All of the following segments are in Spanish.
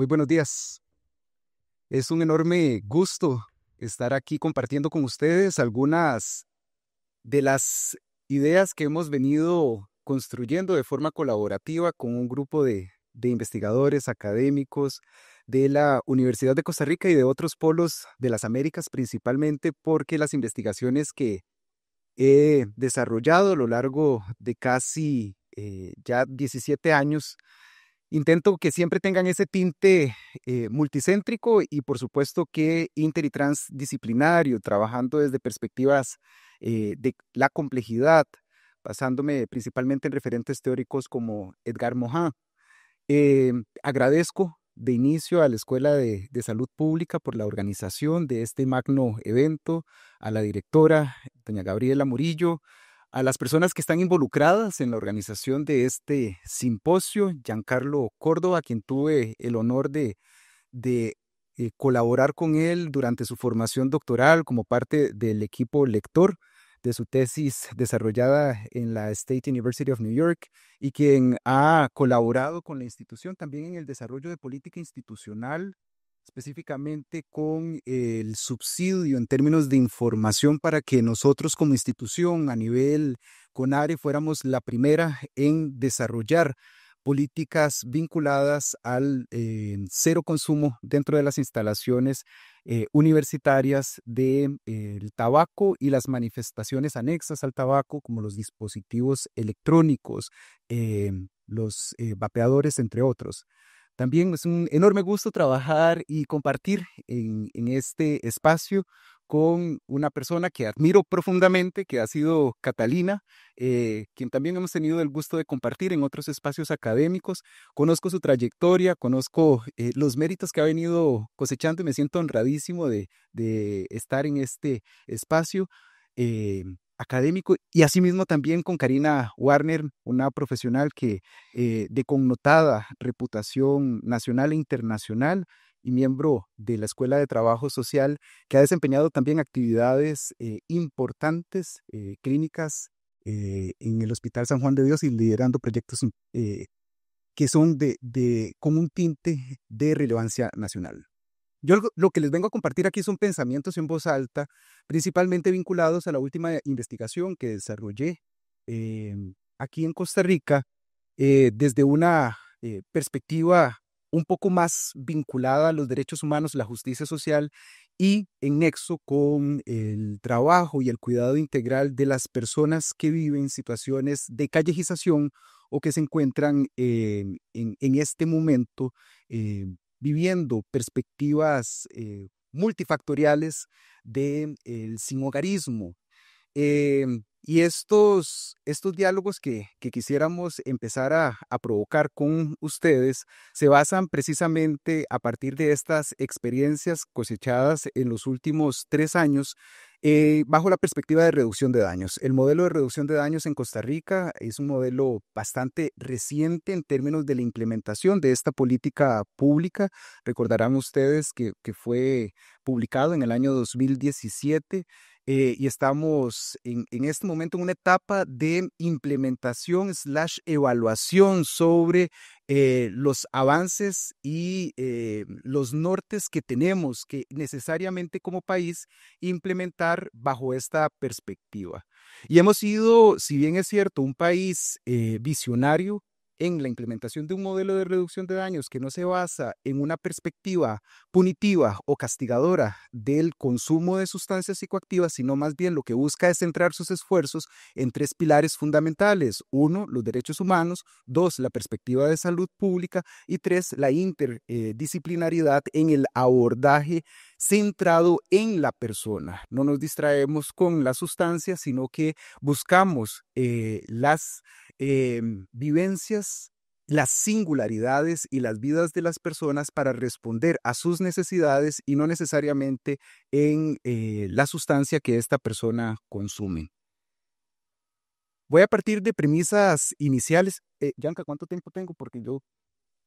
Muy buenos días. Es un enorme gusto estar aquí compartiendo con ustedes algunas de las ideas que hemos venido construyendo de forma colaborativa con un grupo de investigadores académicos de la Universidad de Costa Rica y de otros polos de las Américas, principalmente porque las investigaciones que he desarrollado a lo largo de casi ya 17 años. Intento que siempre tengan ese tinte multicéntrico y por supuesto que inter y transdisciplinario, trabajando desde perspectivas de la complejidad, basándome principalmente en referentes teóricos como Edgar Morin. Agradezco de inicio a la Escuela de Salud Pública por la organización de este magno evento, a la directora, doña Gabriela Murillo, a las personas que están involucradas en la organización de este simposio, Giancarlo Córdoba, quien tuve el honor de colaborar con él durante su formación doctoral como parte del equipo lector de su tesis desarrollada en la State University of New York y quien ha colaborado con la institución también en el desarrollo de política institucional, específicamente con el subsidio en términos de información para que nosotros como institución a nivel CONARE fuéramos la primera en desarrollar políticas vinculadas al cero consumo dentro de las instalaciones universitarias del tabaco y las manifestaciones anexas al tabaco, como los dispositivos electrónicos, los vapeadores, entre otros. También es un enorme gusto trabajar y compartir en este espacio con una persona que admiro profundamente, que ha sido Catalina, quien también hemos tenido el gusto de compartir en otros espacios académicos. Conozco su trayectoria, conozco los méritos que ha venido cosechando y me siento honradísimo de estar en este espacio académico y asimismo también con Karina Warner, una profesional que de connotada reputación nacional e internacional y miembro de la Escuela de Trabajo Social, que ha desempeñado también actividades importantes, clínicas en el Hospital San Juan de Dios y liderando proyectos que son con un tinte de relevancia nacional. Yo lo que les vengo a compartir aquí son pensamientos en voz alta, principalmente vinculados a la última investigación que desarrollé eh, aquí en Costa Rica desde una perspectiva un poco más vinculada a los derechos humanos, la justicia social y en nexo con el trabajo y el cuidado integral de las personas que viven situaciones de callejización o que se encuentran en este momento viviendo perspectivas multifactoriales del sinhogarismo. Y estos diálogos que quisiéramos empezar a provocar con ustedes se basan precisamente a partir de estas experiencias cosechadas en los últimos 3 años bajo la perspectiva de reducción de daños. El modelo de reducción de daños en Costa Rica es un modelo bastante reciente en términos de la implementación de esta política pública. Recordarán ustedes que fue publicado en el año 2017 y estamos en este momento en una etapa de implementación slash evaluación sobre los avances y los nortes que tenemos que necesariamente como país implementar bajo esta perspectiva. Y hemos sido, si bien es cierto, un país visionario en la implementación de un modelo de reducción de daños que no se basa en una perspectiva punitiva o castigadora del consumo de sustancias psicoactivas, sino más bien lo que busca es centrar sus esfuerzos en tres pilares fundamentales. Uno, los derechos humanos. Dos, la perspectiva de salud pública. Y tres, la interdisciplinaridad en el abordaje centrado en la persona. No nos distraemos con la sustancia, sino que buscamos las vivencias, las singularidades y las vidas de las personas para responder a sus necesidades y no necesariamente en la sustancia que esta persona consume. Voy a partir de premisas iniciales. Yanka, ¿cuánto tiempo tengo? Porque yo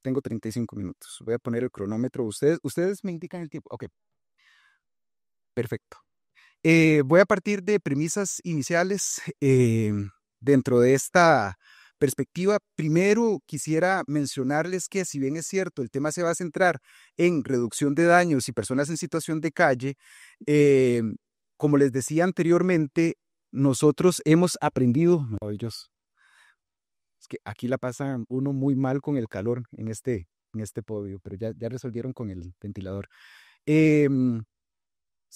tengo 35 minutos. Voy a poner el cronómetro. Ustedes me indican el tiempo. Ok, perfecto. Voy a partir de premisas iniciales dentro de esta perspectiva, primero quisiera mencionarles que si bien es cierto, el tema se va a centrar en reducción de daños y personas en situación de calle, eh, como les decía anteriormente, nosotros hemos aprendido, no, ellos, es que aquí la pasa uno muy mal con el calor en este podio, pero ya resolvieron con el ventilador. Em,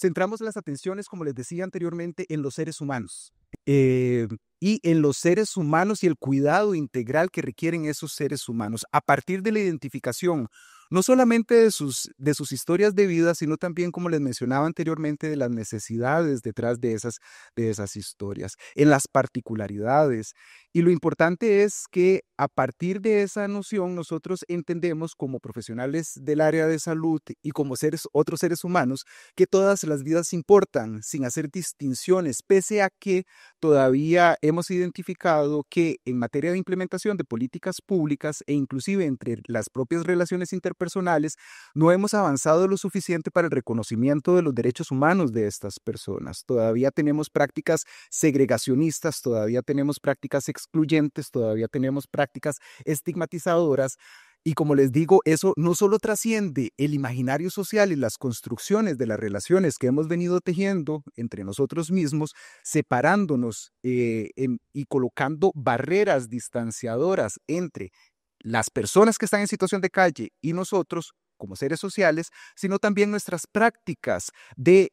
Centramos las atenciones, como les decía anteriormente, en los seres humanos eh, y en los seres humanos y el cuidado integral que requieren esos seres humanos a partir de la identificación, no solamente de sus historias de vida, sino también, como les mencionaba anteriormente, de las necesidades detrás de esas historias, en las particularidades. Y lo importante es que a partir de esa noción nosotros entendemos como profesionales del área de salud y como otros seres humanos, que todas las vidas importan, sin hacer distinciones, pese a que todavía hemos identificado que en materia de implementación de políticas públicas e inclusive entre las propias relaciones interpersonales, no hemos avanzado lo suficiente para el reconocimiento de los derechos humanos de estas personas. Todavía tenemos prácticas segregacionistas, todavía tenemos prácticas excluyentes, todavía tenemos prácticas estigmatizadoras. Y como les digo, eso no solo trasciende el imaginario social y las construcciones de las relaciones que hemos venido tejiendo entre nosotros mismos, separándonos y colocando barreras distanciadoras entre las personas que están en situación de calle y nosotros como seres sociales, sino también nuestras prácticas de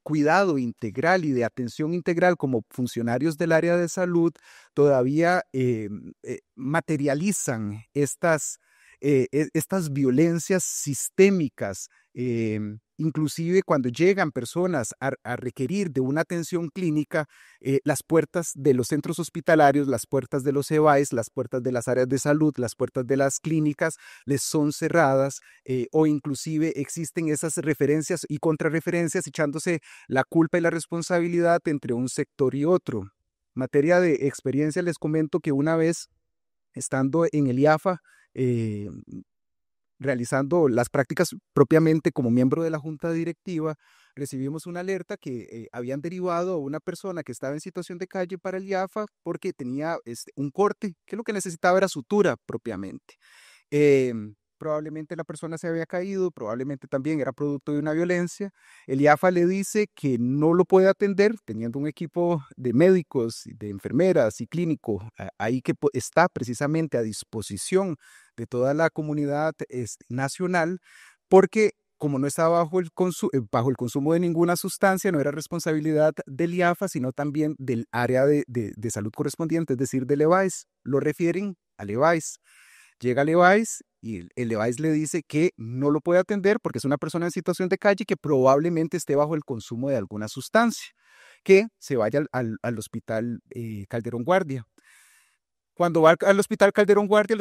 cuidado integral y de atención integral como funcionarios del área de salud todavía materializan estas violencias sistémicas, inclusive cuando llegan personas a requerir de una atención clínica, las puertas de los centros hospitalarios, las puertas de los EVAIS, las puertas de las áreas de salud, las puertas de las clínicas les son cerradas, o inclusive existen esas referencias y contrarreferencias echándose la culpa y la responsabilidad entre un sector y otro. Materia de experiencia, les comento que una vez estando en el IAFA, eh, realizando las prácticas propiamente como miembro de la junta directiva, recibimos una alerta que habían derivado a una persona que estaba en situación de calle para el IAFA porque tenía un corte, que lo que necesitaba era sutura propiamente. Probablemente la persona se había caído, probablemente también era producto de una violencia. El IAFA le dice que no lo puede atender, teniendo un equipo de médicos, de enfermeras y clínico ahí que está precisamente a disposición de toda la comunidad nacional, porque como no estaba bajo el consumo de ninguna sustancia, no era responsabilidad del IAFA, sino también del área de salud correspondiente, es decir, del EVAIS. Lo refieren al EVAIS. Llega al EVAIS y el EVAIS le dice que no lo puede atender porque es una persona en situación de calle que probablemente esté bajo el consumo de alguna sustancia, que se vaya al hospital Calderón Guardia. Cuando va al Hospital Calderón Guardia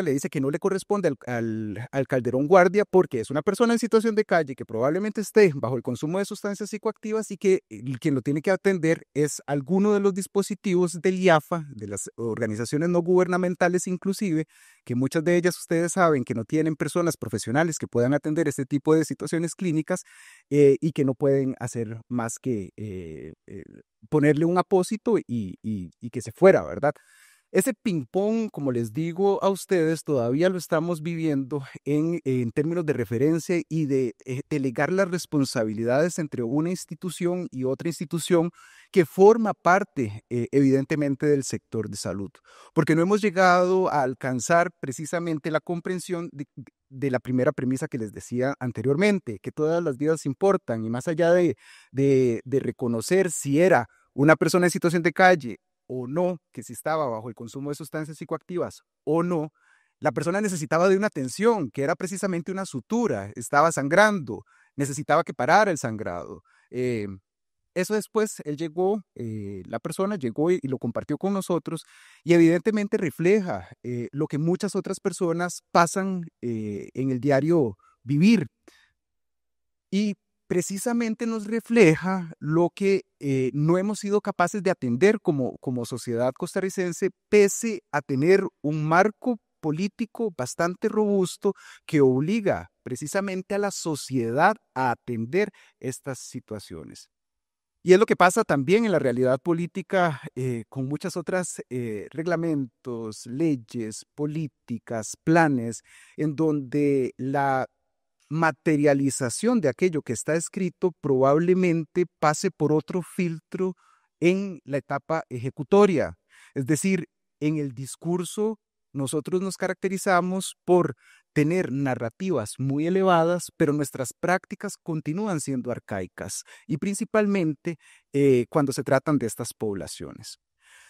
le dice que no le corresponde al Calderón Guardia porque es una persona en situación de calle que probablemente esté bajo el consumo de sustancias psicoactivas y que quien lo tiene que atender es alguno de los dispositivos del IAFA, de las organizaciones no gubernamentales inclusive, que muchas de ellas ustedes saben que no tienen personas profesionales que puedan atender este tipo de situaciones clínicas y que no pueden hacer más que ponerle un apósito y que se fuera, ¿verdad? Ese ping-pong, como les digo a ustedes, todavía lo estamos viviendo en términos de referencia y de delegar las responsabilidades entre una institución y otra institución que forma parte, evidentemente, del sector de salud, porque no hemos llegado a alcanzar precisamente la comprensión de la primera premisa que les decía anteriormente, que todas las vidas importan y más allá de reconocer si era una persona en situación de calle o no, que si estaba bajo el consumo de sustancias psicoactivas o no, la persona necesitaba de una atención, que era precisamente una sutura, estaba sangrando, necesitaba que parara el sangrado. Eso después, la persona llegó y lo compartió con nosotros y evidentemente refleja lo que muchas otras personas pasan en el diario vivir. Y precisamente nos refleja lo que no hemos sido capaces de atender como sociedad costarricense, pese a tener un marco político bastante robusto que obliga precisamente a la sociedad a atender estas situaciones. Y es lo que pasa también en la realidad política con muchas otras reglamentos, leyes, políticas, planes, en donde la materialización de aquello que está escrito probablemente pase por otro filtro en la etapa ejecutoria. Es decir, en el discurso nosotros nos caracterizamos por tener narrativas muy elevadas, pero nuestras prácticas continúan siendo arcaicas y principalmente cuando se tratan de estas poblaciones.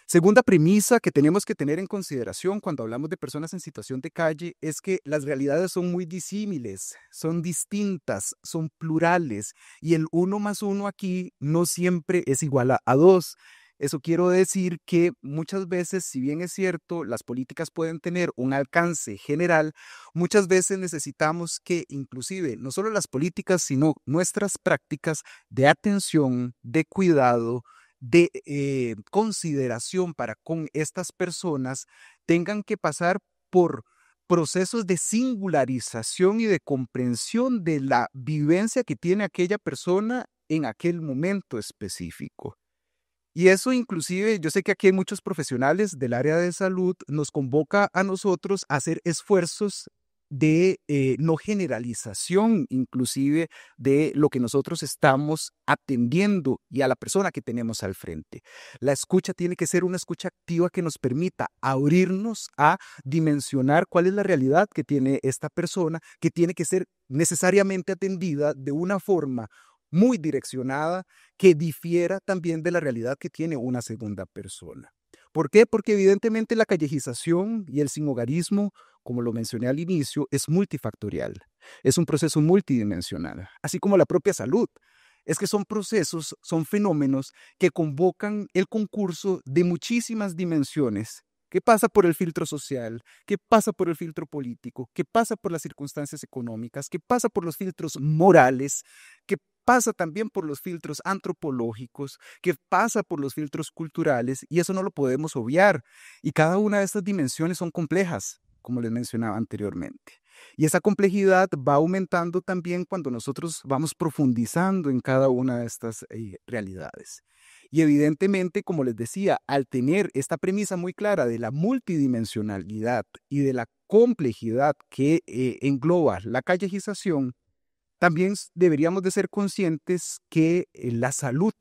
Segunda premisa que tenemos que tener en consideración cuando hablamos de personas en situación de calle es que las realidades son muy disímiles, son distintas, son plurales y el uno más uno aquí no siempre es igual a dos. Eso quiero decir que muchas veces, si bien es cierto, las políticas pueden tener un alcance general, muchas veces necesitamos que inclusive no solo las políticas, sino nuestras prácticas de atención, de cuidado, de consideración para con estas personas tengan que pasar por procesos de singularización y de comprensión de la vivencia que tiene aquella persona en aquel momento específico. Y eso inclusive, yo sé que aquí hay muchos profesionales del área de salud, nos convoca a nosotros a hacer esfuerzos de no generalización, inclusive de lo que nosotros estamos atendiendo y a la persona que tenemos al frente. La escucha tiene que ser una escucha activa que nos permita abrirnos a dimensionar cuál es la realidad que tiene esta persona, que tiene que ser necesariamente atendida de una forma muy direccionada que difiera también de la realidad que tiene una segunda persona. ¿Por qué? Porque evidentemente la callejización y el sinhogarismo, como lo mencioné al inicio, es multifactorial, es un proceso multidimensional, así como la propia salud. Es que son procesos, son fenómenos que convocan el concurso de muchísimas dimensiones que pasa por el filtro social, que pasa por el filtro político, que pasa por las circunstancias económicas, que pasa por los filtros morales, que pasa también por los filtros antropológicos, que pasa por los filtros culturales, y eso no lo podemos obviar. Y cada una de estas dimensiones son complejas, como les mencionaba anteriormente. Y esa complejidad va aumentando también cuando nosotros vamos profundizando en cada una de estas realidades. Y evidentemente, como les decía, al tener esta premisa muy clara de la multidimensionalidad y de la complejidad que engloba la callejización, también deberíamos de ser conscientes que la salud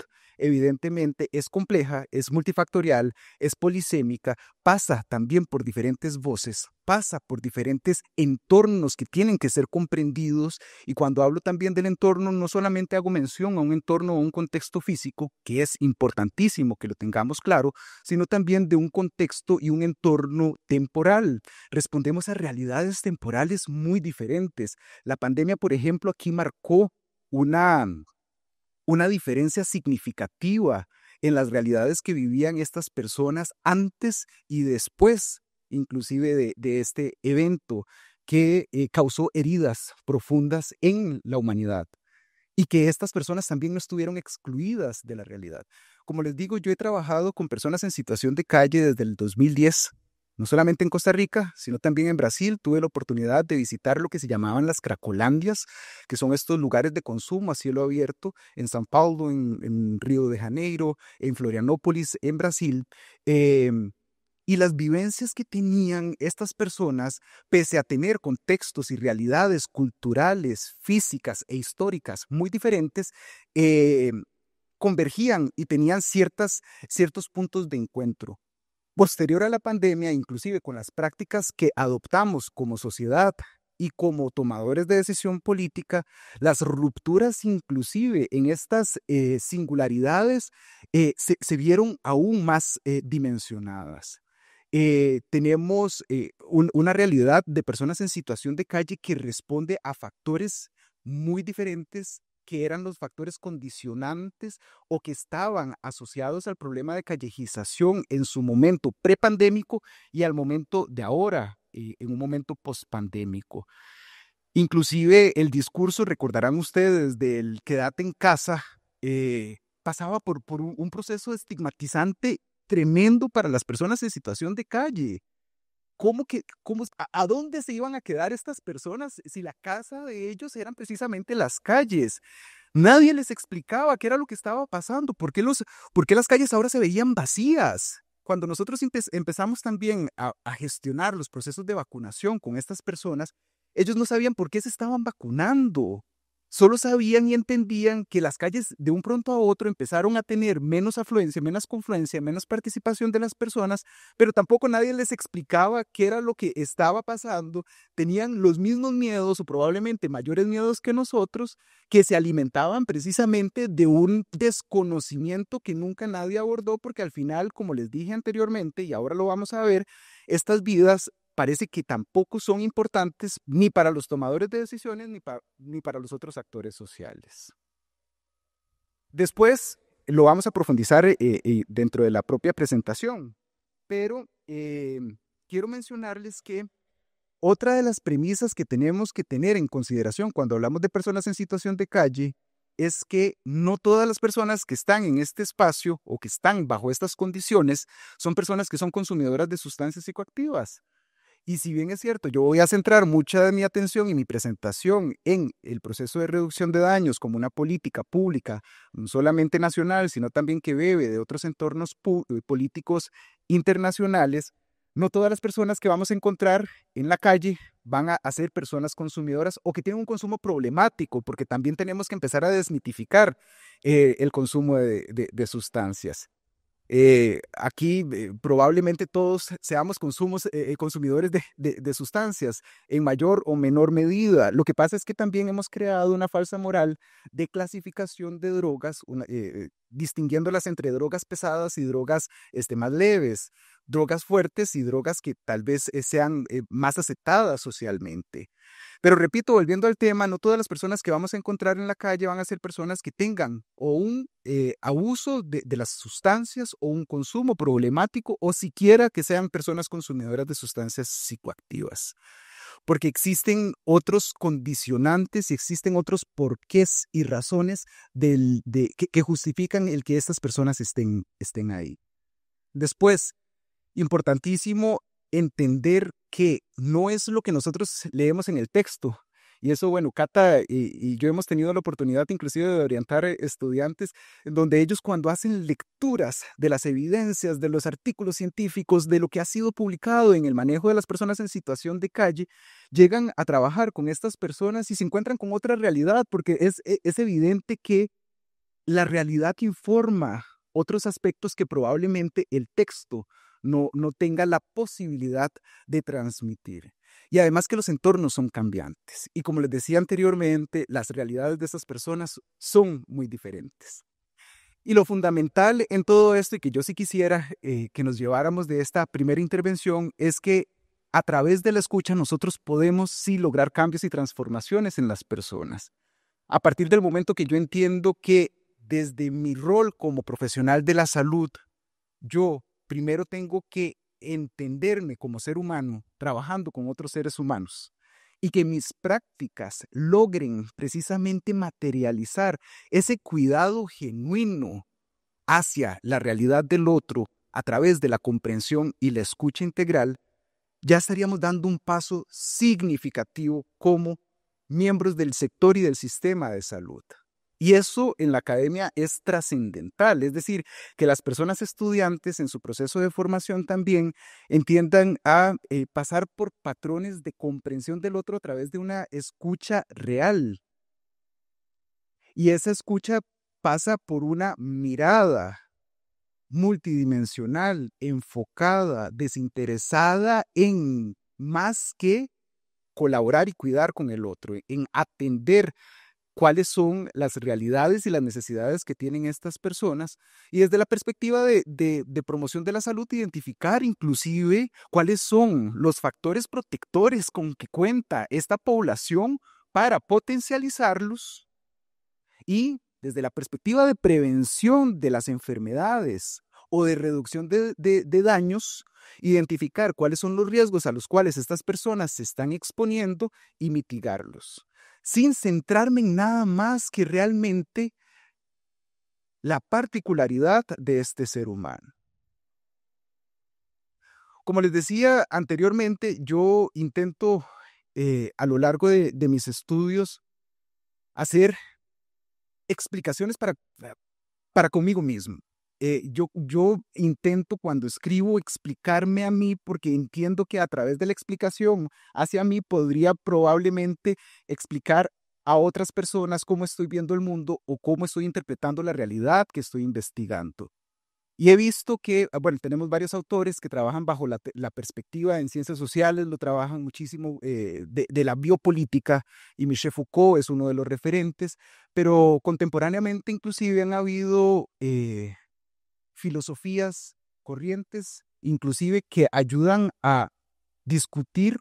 evidentemente es compleja, es multifactorial, es polisémica, pasa también por diferentes voces, pasa por diferentes entornos que tienen que ser comprendidos y cuando hablo también del entorno no solamente hago mención a un entorno o un contexto físico, que es importantísimo que lo tengamos claro, sino también de un contexto y un entorno temporal. Respondemos a realidades temporales muy diferentes. La pandemia, por ejemplo, aquí marcó una diferencia significativa en las realidades que vivían estas personas antes y después, inclusive de este evento que causó heridas profundas en la humanidad y que estas personas también no estuvieron excluidas de la realidad. Como les digo, yo he trabajado con personas en situación de calle desde el 2010, no solamente en Costa Rica, sino también en Brasil. Tuve la oportunidad de visitar lo que se llamaban las Cracolandias, que son estos lugares de consumo a cielo abierto en São Paulo, en Río de Janeiro, en Florianópolis, en Brasil. Y las vivencias que tenían estas personas, pese a tener contextos y realidades culturales, físicas e históricas muy diferentes, eh, convergían y tenían ciertos puntos de encuentro. Posterior a la pandemia, inclusive con las prácticas que adoptamos como sociedad y como tomadores de decisión política, las rupturas inclusive en estas singularidades se vieron aún más dimensionadas. Tenemos una realidad de personas en situación de calle que responde a factores muy diferentes que eran los factores condicionantes o que estaban asociados al problema de callejización en su momento prepandémico y al momento de ahora, en un momento pospandémico. Inclusive el discurso, recordarán ustedes, del quédate en casa, pasaba por un proceso estigmatizante tremendo para las personas en situación de calle. ¿A dónde se iban a quedar estas personas si la casa de ellos eran precisamente las calles? Nadie les explicaba qué era lo que estaba pasando, por qué las calles ahora se veían vacías. Cuando nosotros empezamos también a gestionar los procesos de vacunación con estas personas, ellos no sabían por qué se estaban vacunando. Solo sabían y entendían que las calles de un pronto a otro empezaron a tener menos afluencia, menos confluencia, menos participación de las personas, pero tampoco nadie les explicaba qué era lo que estaba pasando. Tenían los mismos miedos o probablemente mayores miedos que nosotros, que se alimentaban precisamente de un desconocimiento que nunca nadie abordó, porque al final, como les dije anteriormente, y ahora lo vamos a ver, estas vidas parece que tampoco son importantes ni para los tomadores de decisiones ni para los otros actores sociales. Después lo vamos a profundizar dentro de la propia presentación, pero quiero mencionarles que otra de las premisas que tenemos que tener en consideración cuando hablamos de personas en situación de calle es que no todas las personas que están en este espacio o que están bajo estas condiciones son personas que son consumidoras de sustancias psicoactivas. Y si bien es cierto, yo voy a centrar mucha de mi atención y mi presentación en el proceso de reducción de daños como una política pública, no solamente nacional, sino también que bebe de otros entornos políticos internacionales, no todas las personas que vamos a encontrar en la calle van a ser personas consumidoras o que tienen un consumo problemático, porque también tenemos que empezar a desmitificar el consumo de sustancias. Aquí probablemente todos seamos consumidores de sustancias en mayor o menor medida. Lo que pasa es que también hemos creado una falsa moral de clasificación de drogas, distinguiéndolas entre drogas pesadas y drogas más leves, drogas fuertes y drogas que tal vez sean más aceptadas socialmente. Pero repito, volviendo al tema, no todas las personas que vamos a encontrar en la calle van a ser personas que tengan o un abuso de las sustancias o un consumo problemático o siquiera que sean personas consumidoras de sustancias psicoactivas. Porque existen otros condicionantes y existen otros porqués y razones que justifican el que estas personas estén ahí. Después, importantísimo entender que no es lo que nosotros leemos en el texto. Y eso, bueno, Cata y yo hemos tenido la oportunidad inclusive de orientar estudiantes en donde ellos cuando hacen lecturas de las evidencias, de los artículos científicos, de lo que ha sido publicado en el manejo de las personas en situación de calle, llegan a trabajar con estas personas y se encuentran con otra realidad, porque es evidente que la realidad informa otros aspectos que probablemente el texto no tenga la posibilidad de transmitir. Y además que los entornos son cambiantes. Y como les decía anteriormente, las realidades de estas personas son muy diferentes. Y lo fundamental en todo esto, y que yo sí quisiera que nos lleváramos de esta primera intervención, es que a través de la escucha nosotros podemos sí lograr cambios y transformaciones en las personas. A partir del momento que yo entiendo que desde mi rol como profesional de la salud, yo primero tengo que entenderme como ser humano trabajando con otros seres humanos y que mis prácticas logren precisamente materializar ese cuidado genuino hacia la realidad del otro a través de la comprensión y la escucha integral, ya estaríamos dando un paso significativo como miembros del sector y del sistema de salud. Y eso en la academia es trascendental, es decir, que las personas estudiantes en su proceso de formación también entiendan a pasar por patrones de comprensión del otro a través de una escucha real. Y esa escucha pasa por una mirada multidimensional, enfocada, desinteresada en más que colaborar y cuidar con el otro, en atender cuáles son las realidades y las necesidades que tienen estas personas y desde la perspectiva de promoción de la salud, identificar inclusive cuáles son los factores protectores con que cuenta esta población para potencializarlos y desde la perspectiva de prevención de las enfermedades o de reducción de daños, identificar cuáles son los riesgos a los cuales estas personas se están exponiendo y mitigarlos, sin centrarme en nada más que realmente la particularidad de este ser humano. Como les decía anteriormente, yo intento a lo largo de mis estudios hacer explicaciones para conmigo mismo. Yo intento cuando escribo explicarme a mí porque entiendo que a través de la explicación hacia mí podría probablemente explicar a otras personas cómo estoy viendo el mundo o cómo estoy interpretando la realidad que estoy investigando. Y he visto que, bueno, tenemos varios autores que trabajan bajo la perspectiva en ciencias sociales, lo trabajan muchísimo de la biopolítica, y Michel Foucault es uno de los referentes, pero contemporáneamente inclusive han habido filosofías, corrientes, inclusive que ayudan a discutir,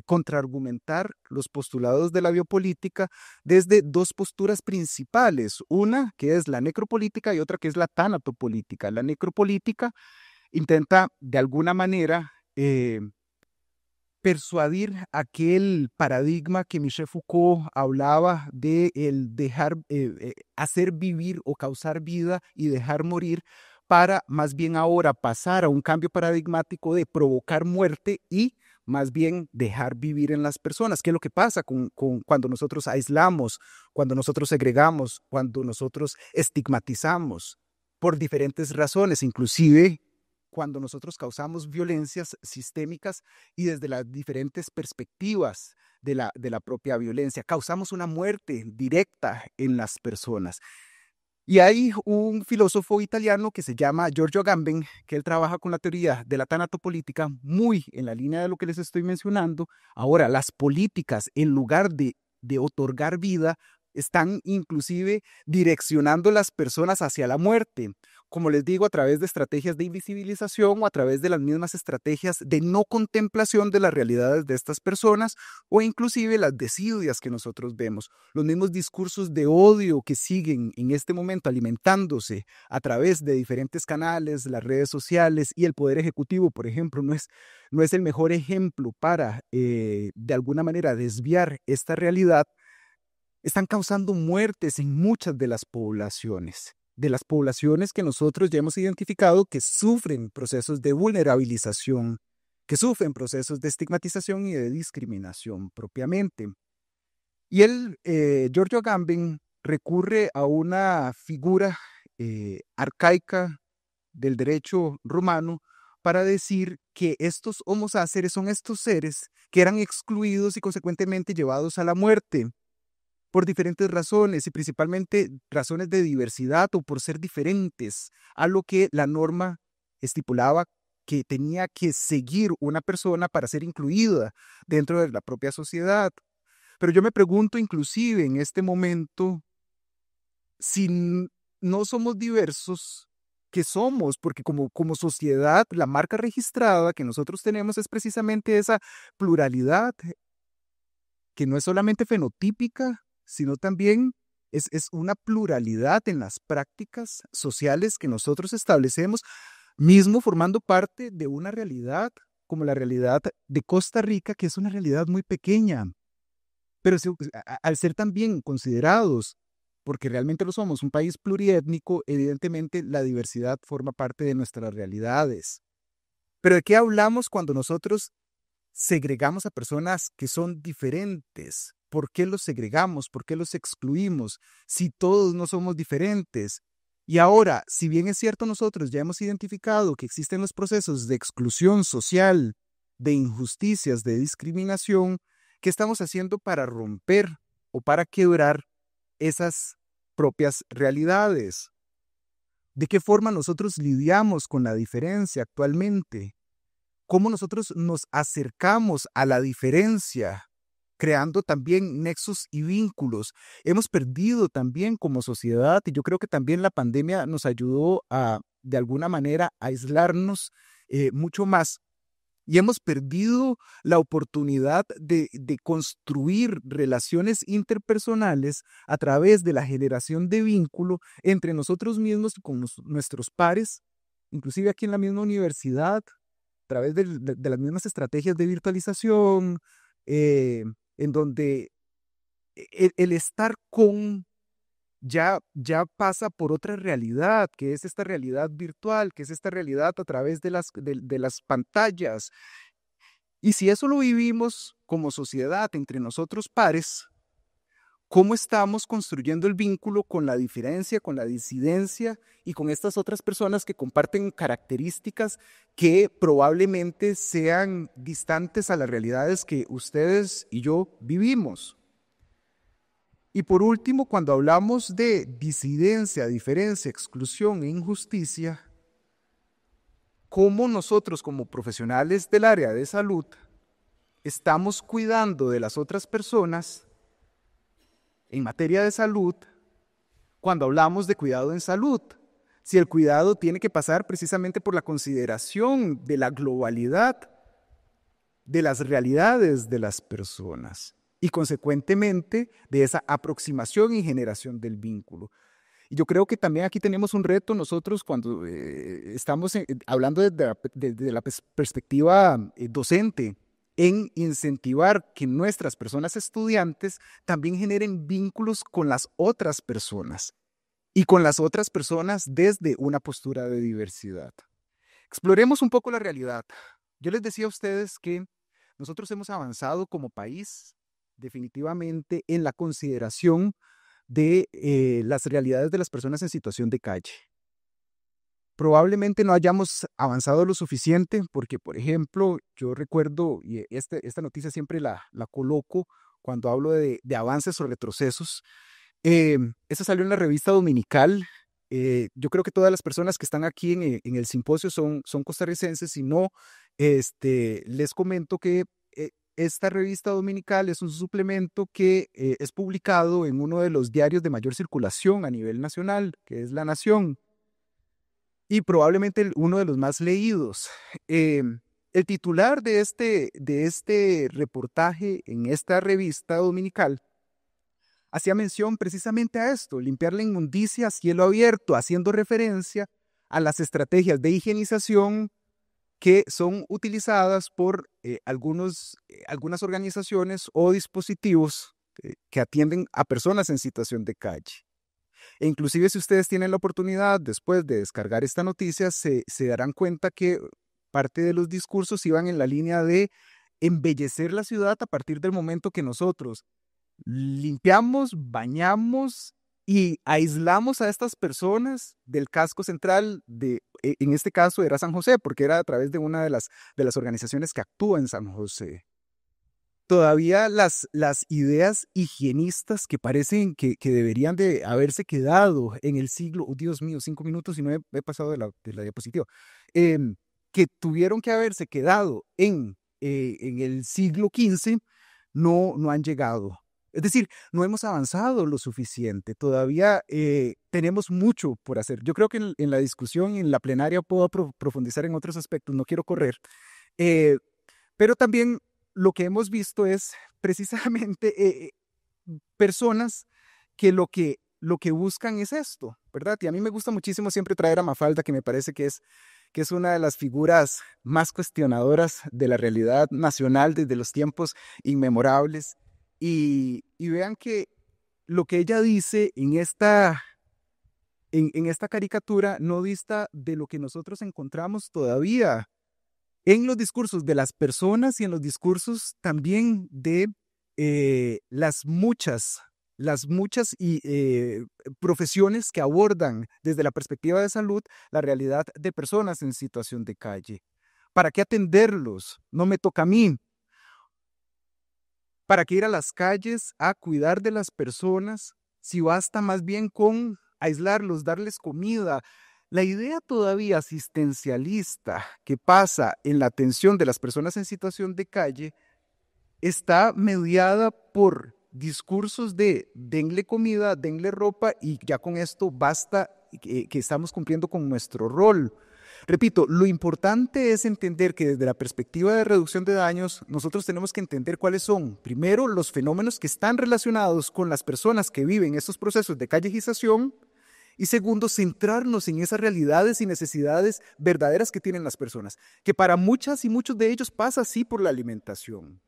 contraargumentar los postulados de la biopolítica desde dos posturas principales, una que es la necropolítica y otra que es la tanatopolítica. La necropolítica intenta de alguna manera persuadir aquel paradigma que Michel Foucault hablaba de el dejar, hacer vivir o causar vida y dejar morir, para más bien ahora pasar a un cambio paradigmático de provocar muerte y más bien dejar vivir en las personas. ¿Qué es lo que pasa cuando nosotros aislamos, cuando nosotros segregamos, cuando nosotros estigmatizamos por diferentes razones, inclusive cuando nosotros causamos violencias sistémicas y desde las diferentes perspectivas de la propia violencia, causamos una muerte directa en las personas? Y hay un filósofo italiano que se llama Giorgio Agamben, que él trabaja con la teoría de la tanatopolítica muy en la línea de lo que les estoy mencionando. Ahora, las políticas, en lugar de otorgar vida, están inclusive direccionando las personas hacia la muerte, como les digo, a través de estrategias de invisibilización o a través de las mismas estrategias de no contemplación de las realidades de estas personas, o inclusive las desidias que nosotros vemos, los mismos discursos de odio que siguen en este momento alimentándose a través de diferentes canales, las redes sociales, y el poder ejecutivo, por ejemplo, no es el mejor ejemplo para, de alguna manera, desviar esta realidad. Están causando muertes en muchas de las poblaciones que nosotros ya hemos identificado que sufren procesos de vulnerabilización, que sufren procesos de estigmatización y de discriminación propiamente. Y Giorgio Agamben, recurre a una figura arcaica del derecho romano para decir que estos homo saceres son estos seres que eran excluidos y consecuentemente llevados a la muerte por diferentes razones, y principalmente razones de diversidad o por ser diferentes a lo que la norma estipulaba que tenía que seguir una persona para ser incluida dentro de la propia sociedad. Pero yo me pregunto inclusive en este momento si no somos diversos, ¿qué somos? Porque como sociedad, la marca registrada que nosotros tenemos es precisamente esa pluralidad, que no es solamente fenotípica, sino también es una pluralidad en las prácticas sociales que nosotros establecemos, mismo formando parte de una realidad como la realidad de Costa Rica, que es una realidad muy pequeña, pero al ser también considerados, porque realmente lo somos, un país pluriétnico, evidentemente la diversidad forma parte de nuestras realidades. Pero ¿de qué hablamos cuando nosotros segregamos a personas que son diferentes? ¿Por qué los segregamos? ¿Por qué los excluimos? Si todos no somos diferentes. Y ahora, si bien es cierto, nosotros ya hemos identificado que existen los procesos de exclusión social, de injusticias, de discriminación, ¿qué estamos haciendo para romper o para quebrar esas propias realidades? ¿De qué forma nosotros lidiamos con la diferencia actualmente? ¿Cómo nosotros nos acercamos a la diferencia, creando también nexos y vínculos? Hemos perdido también como sociedad, y yo creo que también la pandemia nos ayudó a, de alguna manera, a aislarnos mucho más. Y hemos perdido la oportunidad de construir relaciones interpersonales a través de la generación de vínculo entre nosotros mismos y con nuestros pares, inclusive aquí en la misma universidad, a través de las mismas estrategias de virtualización, eh, en donde el estar con ya pasa por otra realidad, que es esta realidad virtual, que es esta realidad a través de las pantallas. Y si eso lo vivimos como sociedad entre nosotros pares, ¿Cómo estamos construyendo el vínculo con la diferencia, con la disidencia y con estas otras personas que comparten características que probablemente sean distantes a las realidades que ustedes y yo vivimos? Y por último, cuando hablamos de disidencia, diferencia, exclusión e injusticia, ¿cómo nosotros como profesionales del área de salud estamos cuidando de las otras personas en materia de salud cuando hablamos de cuidado en salud? Si el cuidado tiene que pasar precisamente por la consideración de la globalidad de las realidades de las personas y consecuentemente de esa aproximación y generación del vínculo. Y yo creo que también aquí tenemos un reto nosotros cuando estamos hablando desde la perspectiva docente, en incentivar que nuestras personas estudiantes también generen vínculos con las otras personas y con las otras personas desde una postura de diversidad. Exploremos un poco la realidad. Yo les decía a ustedes que nosotros hemos avanzado como país definitivamente en la consideración de las realidades de las personas en situación de calle. Probablemente no hayamos avanzado lo suficiente porque, por ejemplo, yo recuerdo, y esta noticia siempre la coloco cuando hablo de avances o retrocesos. Esa salió en la revista dominical. Yo creo que todas las personas que están aquí en el simposio son costarricenses. Si no, les comento que esta revista dominical es un suplemento que es publicado en uno de los diarios de mayor circulación a nivel nacional, que es La Nación, y probablemente uno de los más leídos. El titular de este reportaje en esta revista dominical hacía mención precisamente a esto: limpiar la inmundicia a cielo abierto, haciendo referencia a las estrategias de higienización que son utilizadas por algunas organizaciones o dispositivos que atienden a personas en situación de calle. E inclusive si ustedes tienen la oportunidad después de descargar esta noticia, se darán cuenta que parte de los discursos iban en la línea de embellecer la ciudad a partir del momento que nosotros limpiamos, bañamos y aislamos a estas personas del casco central en este caso era San José, porque era a través de una de las organizaciones que actúa en San José. Todavía las ideas higienistas que parecen que deberían de haberse quedado en el siglo, oh, Dios mío, 5 minutos y no he pasado de la diapositiva, que tuvieron que haberse quedado en el siglo XV, no han llegado. Es decir, no hemos avanzado lo suficiente. Todavía tenemos mucho por hacer. Yo creo que en la discusión, en la plenaria, puedo profundizar en otros aspectos. No quiero correr. Pero también lo que hemos visto es precisamente personas que lo que buscan es esto, ¿verdad? Y a mí me gusta muchísimo siempre traer a Mafalda, que me parece que es una de las figuras más cuestionadoras de la realidad nacional desde los tiempos inmemorables. Y vean que lo que ella dice en esta caricatura no dista de lo que nosotros encontramos todavía en los discursos de las personas y en los discursos también de las muchas profesiones que abordan desde la perspectiva de salud la realidad de personas en situación de calle. ¿Para qué atenderlos? No me toca a mí. ¿Para qué ir a las calles a cuidar de las personas si basta más bien con aislarlos, darles comida? La idea todavía asistencialista que pasa en la atención de las personas en situación de calle está mediada por discursos de denle comida, denle ropa y ya con esto basta, que estamos cumpliendo con nuestro rol. Repito, lo importante es entender que desde la perspectiva de reducción de daños, nosotros tenemos que entender cuáles son, primero, los fenómenos que están relacionados con las personas que viven estos procesos de callejización, y segundo, centrarnos en esas realidades y necesidades verdaderas que tienen las personas, que para muchas y muchos de ellos pasa así por la alimentación,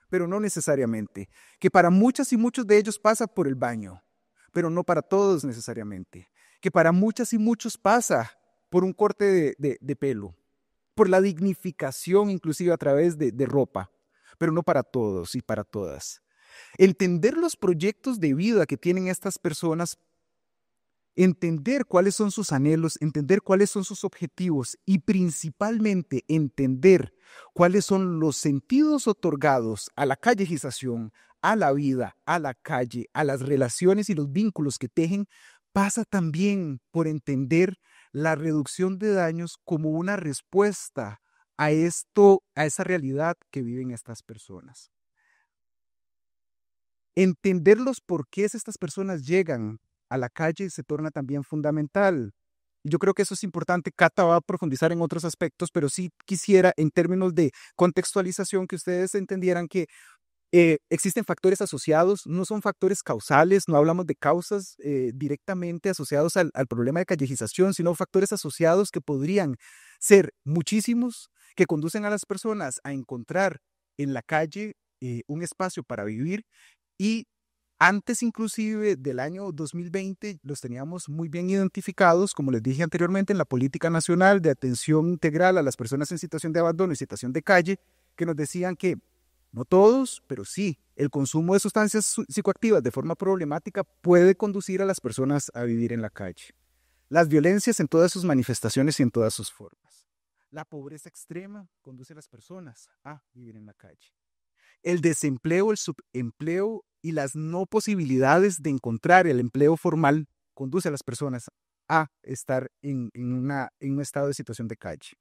pero no necesariamente, que para muchas y muchos de ellos pasa por el baño, pero no para todos necesariamente, que para muchas y muchos pasa por un corte de pelo, por la dignificación inclusive a través de ropa, pero no para todos y para todas. Entender los proyectos de vida que tienen estas personas, entender cuáles son sus anhelos, entender cuáles son sus objetivos y principalmente entender cuáles son los sentidos otorgados a la callejización, a la vida, a la calle, a las relaciones y los vínculos que tejen, pasa también por entender la reducción de daños como una respuesta a esto, a esa realidad que viven estas personas. Entender los porqués estas personas llegan a la calle se torna también fundamental. Yo creo que eso es importante. Cata va a profundizar en otros aspectos, pero sí quisiera, en términos de contextualización, que ustedes entendieran que existen factores asociados, no son factores causales, no hablamos de causas directamente asociados al problema de callejización, sino factores asociados que podrían ser muchísimos, que conducen a las personas a encontrar en la calle un espacio para vivir y antes inclusive del año 2020 los teníamos muy bien identificados, como les dije anteriormente, en la política nacional de atención integral a las personas en situación de abandono y situación de calle, que nos decían que no todos, pero sí, el consumo de sustancias psicoactivas de forma problemática puede conducir a las personas a vivir en la calle. Las violencias en todas sus manifestaciones y en todas sus formas. La pobreza extrema conduce a las personas a vivir en la calle. El desempleo, el subempleo y las no posibilidades de encontrar el empleo formal conduce a las personas a estar en un estado de situación de calle.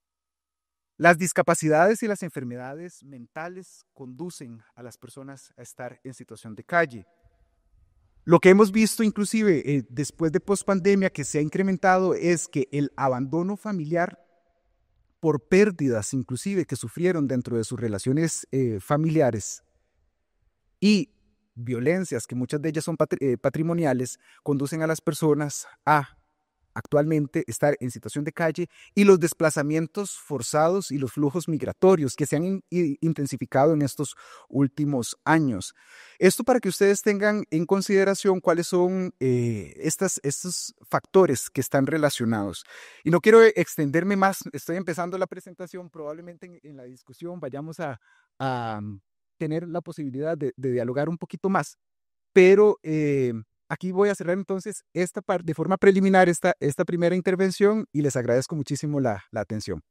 Las discapacidades y las enfermedades mentales conducen a las personas a estar en situación de calle. Lo que hemos visto inclusive después de pospandemia que se ha incrementado es que el abandono familiar por pérdidas inclusive que sufrieron dentro de sus relaciones familiares y violencias, que muchas de ellas son patrimoniales, conducen a las personas a actualmente estar en situación de calle y los desplazamientos forzados y los flujos migratorios que se han intensificado en estos últimos años. Esto para que ustedes tengan en consideración cuáles son estos factores que están relacionados. Y no quiero extenderme más, estoy empezando la presentación, probablemente en la discusión vayamos a tener la posibilidad de dialogar un poquito más, pero aquí voy a cerrar entonces esta parte de forma preliminar, esta primera intervención y les agradezco muchísimo la atención.